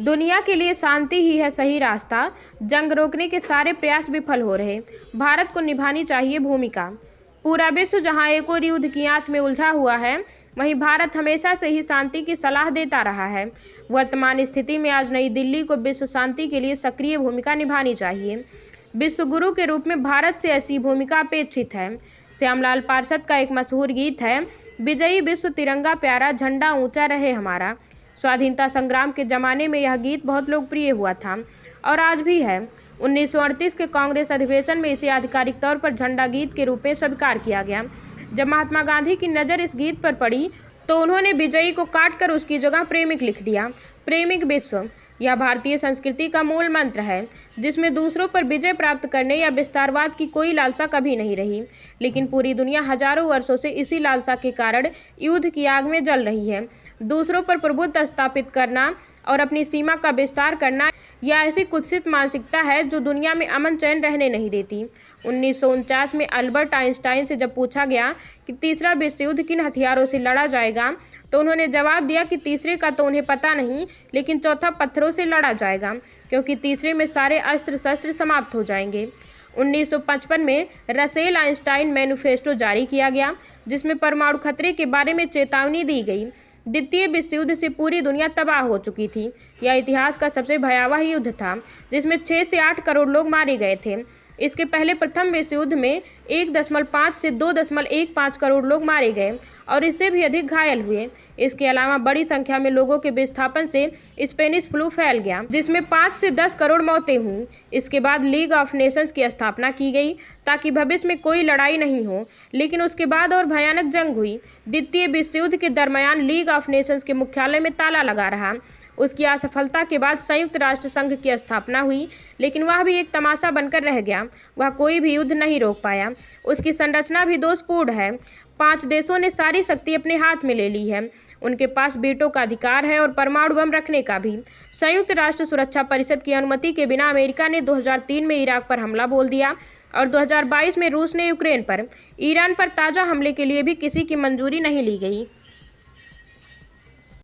दुनिया के लिए शांति ही है सही रास्ता। जंग रोकने के सारे प्रयास विफल हो रहे। भारत को निभानी चाहिए भूमिका। पूरा विश्व जहां एक और युद्ध की आंच में उलझा हुआ है, वहीं भारत हमेशा से ही शांति की सलाह देता रहा है। वर्तमान स्थिति में आज नई दिल्ली को विश्व शांति के लिए सक्रिय भूमिका निभानी चाहिए। विश्व गुरु के रूप में भारत से ऐसी भूमिका अपेक्षित है। श्यामलाल पार्षद का एक मशहूर गीत है, विजयी विश्व तिरंगा प्यारा, झंडा ऊंचा रहे हमारा। स्वाधीनता संग्राम के ज़माने में यह गीत बहुत लोकप्रिय हुआ था और आज भी है। 1938 के कांग्रेस अधिवेशन में इसे आधिकारिक तौर पर झंडा गीत के रूप में स्वीकार किया गया। जब महात्मा गांधी की नज़र इस गीत पर पड़ी तो उन्होंने विजयी को काटकर उसकी जगह प्रेमिक लिख दिया। प्रेमिक विश्व यह भारतीय संस्कृति का मूल मंत्र है, जिसमें दूसरों पर विजय प्राप्त करने या विस्तारवाद की कोई लालसा कभी नहीं रही। लेकिन पूरी दुनिया हजारों वर्षों से इसी लालसा के कारण युद्ध की आग में जल रही है। दूसरों पर प्रभुत्व स्थापित करना और अपनी सीमा का विस्तार करना, यह ऐसी कुत्सित मानसिकता है जो दुनिया में अमन चैन रहने नहीं देती। 1949 में अल्बर्ट आइंस्टाइन से जब पूछा गया कि तीसरा विश्व युद्ध किन हथियारों से लड़ा जाएगा, तो उन्होंने जवाब दिया कि तीसरे का तो उन्हें पता नहीं, लेकिन चौथा पत्थरों से लड़ा जाएगा, क्योंकि तीसरे में सारे अस्त्र शस्त्र समाप्त हो जाएंगे। 1955 में रसेल आइंस्टाइन मैनिफेस्टो जारी किया गया, जिसमें परमाणु खतरे के बारे में चेतावनी दी गई। द्वितीय विश्व युद्ध से पूरी दुनिया तबाह हो चुकी थी। यह इतिहास का सबसे भयावह युद्ध था, जिसमें 6 से 8 करोड़ लोग मारे गए थे। इसके पहले प्रथम विश्व युद्ध में 1.5 से 2.15 करोड़ लोग मारे गए और इससे भी अधिक घायल हुए। इसके अलावा बड़ी संख्या में लोगों के विस्थापन से स्पेनिश फ्लू फैल गया, जिसमें 5 से 10 करोड़ मौतें हुईं। इसके बाद लीग ऑफ नेशंस की स्थापना की गई ताकि भविष्य में कोई लड़ाई नहीं हो, लेकिन उसके बाद और भयानक जंग हुई। द्वितीय विश्व युद्ध के दरमियान लीग ऑफ नेशंस के मुख्यालय में ताला लगा रहा। उसकी असफलता के बाद संयुक्त राष्ट्र संघ की स्थापना हुई, लेकिन वह भी एक तमाशा बनकर रह गया। वह कोई भी युद्ध नहीं रोक पाया। उसकी संरचना भी दोषपूर्ण है। 5 देशों ने सारी शक्ति अपने हाथ में ले ली है। उनके पास वीटो का अधिकार है और परमाणु बम रखने का भी। संयुक्त राष्ट्र सुरक्षा परिषद की अनुमति के बिना अमेरिका ने 2003 में इराक पर हमला बोल दिया और 2022 में रूस ने यूक्रेन पर। ईरान पर ताज़ा हमले के लिए भी किसी की मंजूरी नहीं ली गई।